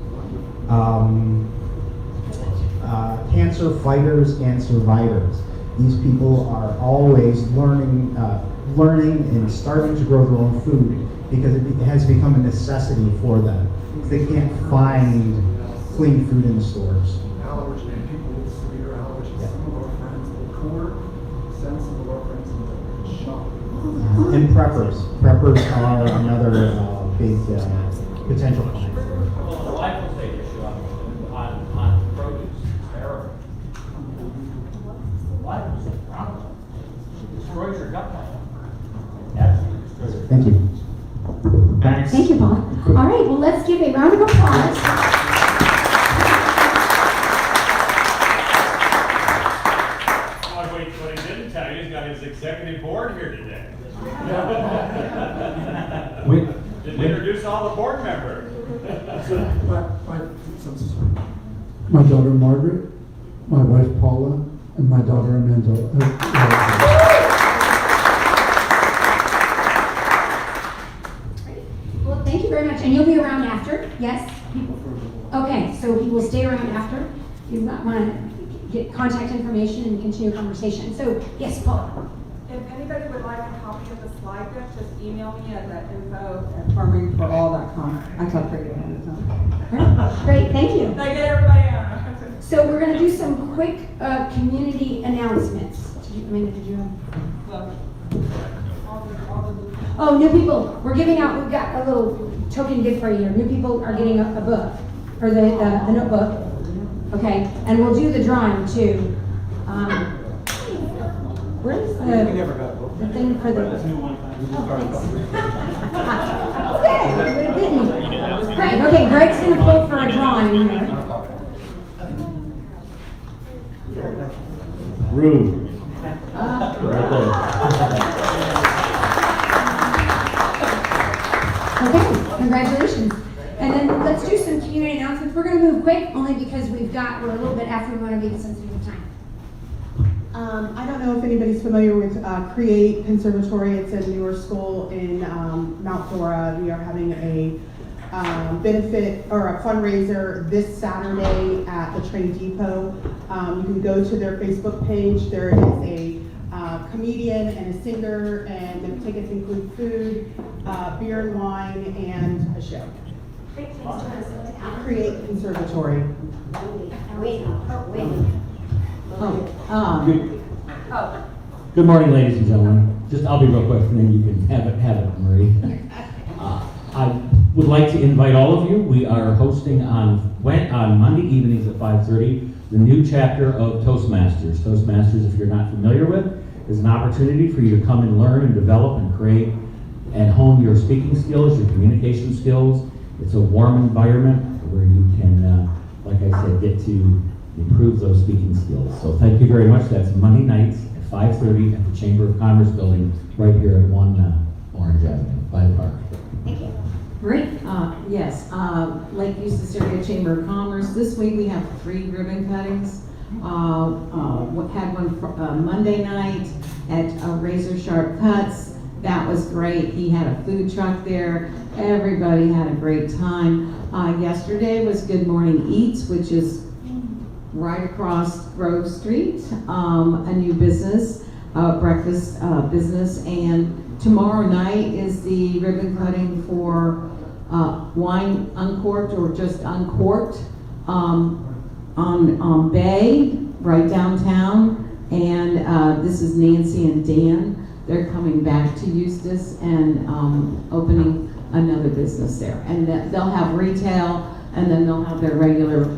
Cancer fighters and survivors. These people are always learning and starting to grow their own food because it has become a necessity for them. They can't find clean food in the stores. Allergy, people with severe allergies. Yeah. Some of our friends will send some of our friends in the shop. And preppers. Preppers are another big potential client. Well, the glyphosate issue on produce is terrible. Glyphosate, it destroys your gut biome. Absolutely destroys your gut. Thank you. Thanks. Thank you, Paul. All right, well, let's give a round of applause. What he didn't tell you, he's got his executive board here today. Didn't introduce all the board members. My daughter Margaret, my wife Paula, and my daughter Amanda. Well, thank you very much. And you'll be around after, yes? Okay, so he will stay around after. You might want to get contact information and continue conversation. So, yes, Paul. If anybody would like a copy of the slide deck, just email me at that info@farmingforall.com. I talk pretty ahead of time. Great, thank you. I get everybody on. So we're going to do some quick community announcements. Amanda, did you have? Oh, new people. We're giving out, we've got a little token gift for you here. New people are getting a book, or the notebook. Okay, and we'll do the drawing too. Where's the thing for the... Okay, great. Okay, Greg's going to pull for a drawing here. Rude. Okay, congratulations. And then let's do some community announcements. We're going to move we're a little bit after, we want to be sensitive of time. I don't know if anybody's familiar with Create Conservatory. It's a newer school in Mount Dora. We are having a benefit or a fundraiser this Saturday at the train depot. You can go to their Facebook page. There is a comedian and a singer, and the tickets include food, beer and wine, and a show. Create Conservatory. Good morning, ladies and gentlemen. I'll be real quick, and then you can have it, Marie. I would like to invite all of you. We are hosting on Monday evenings at 5:30 the new chapter of Toastmasters. Toastmasters, if you're not familiar with, is an opportunity for you to come and learn and develop and create and hone your speaking skills, your communication skills. It's a warm environment where you can, like I said, get to improve those speaking skills. So thank you very much. That's Monday nights at 5:30 at the Chamber of Commerce building right here at 1 Orange Avenue by the park. Thank you. Marie? Yes, Lake Eustis Area Chamber of Commerce. This week we have 3 ribbon cuttings. Had one Monday night at Razor Sharp Cuts. That was great. He had a food truck there. Everybody had a great time. Yesterday was Good Morning Eats, which is right across Grove Street, a new business, breakfast business. And tomorrow night is the ribbon cutting for wine uncorked or just uncorked on Bay, right downtown. And this is Nancy and Dan. They're coming back to Eustis and opening another business there. And they'll have retail, and then they'll have their regular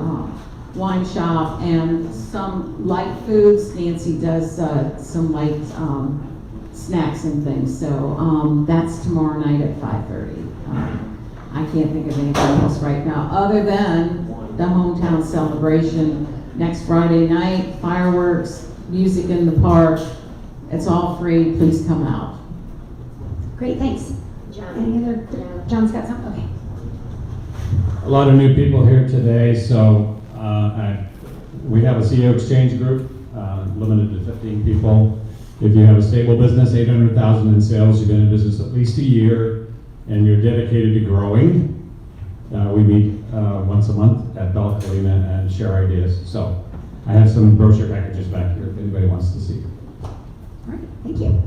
wine shop and some light foods. Nancy does some light snacks and things. So that's tomorrow night at 5:30. I can't think of anything else right now, other than the hometown celebration next Friday night, fireworks, music in the park. It's all free. Please come out. Great, thanks. Any other? John's got something? Okay. A lot of new people here today, so we have a CEO exchange group, limited to 15 people. If you have a stable business, 800,000 in sales, you've been in business at least a year, and you're dedicated to growing, we meet once a month at Bella Colina and share ideas. So I have some brochure packages back here if anybody wants to see. All right, thank you.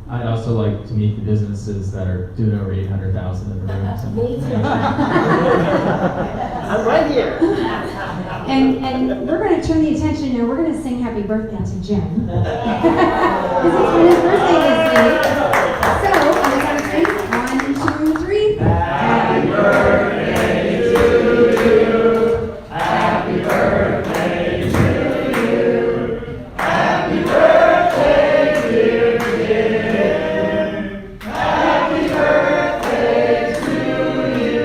I'd also like to meet the businesses that are doing over 800,000 in the room. I'm right here. And we're going to turn the attention now. We're going to sing happy birthday to Jim. This is when his birthday is today. So, on the count of 3, 1, 2, 3. Happy birthday to you. Happy birthday to you. Happy birthday, dear Jim. Happy birthday to you.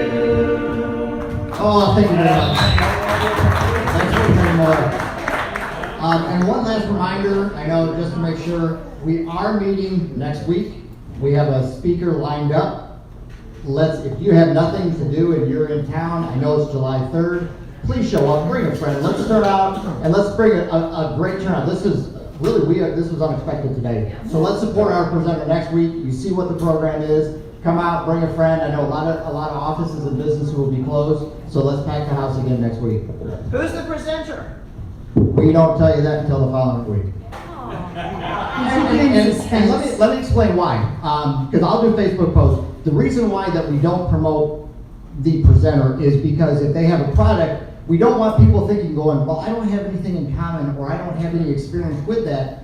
Oh, thank you very much. And one last reminder, I know just to make sure, we are meeting next week. We have a speaker lined up. If you have nothing to do and you're in town, I know it's July 3rd, please show up, bring a friend. Let's start out and let's bring a great turnout. This is really, this was unexpected today. So let's support our presenter next week. You see what the program is. Come out, bring a friend. I know a lot of offices and businesses will be closed, so let's pack the house again next week. Who's the presenter? We don't tell you that until the following week. And let me explain why. Because I'll do Facebook posts. The reason why that we don't promote the presenter is because if they have a product, we don't want people thinking, going, well, I don't have anything in common or I don't have any experience with that.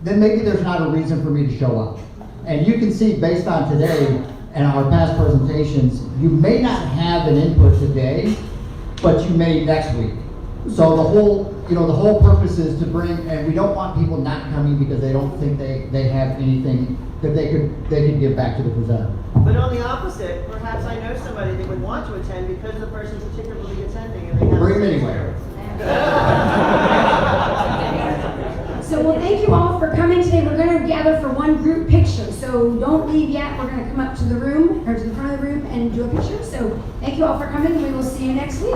Then maybe there's not a reason for me to show up. And you can see based on today and our past presentations, you may not have an input today, but you may next week. So the whole purpose is to bring, and we don't want people not coming because they don't think they have anything that they could give back to the presenter. But on the opposite, perhaps I know somebody that would want to attend because the person particularly attending and they have. Bring them anyway. So, well, thank you all for coming today. We're going to gather for one group picture. So don't leave yet. We're going to come up to the room, or to the front of the room, and do a picture. So thank you all for coming, and we will see you next week.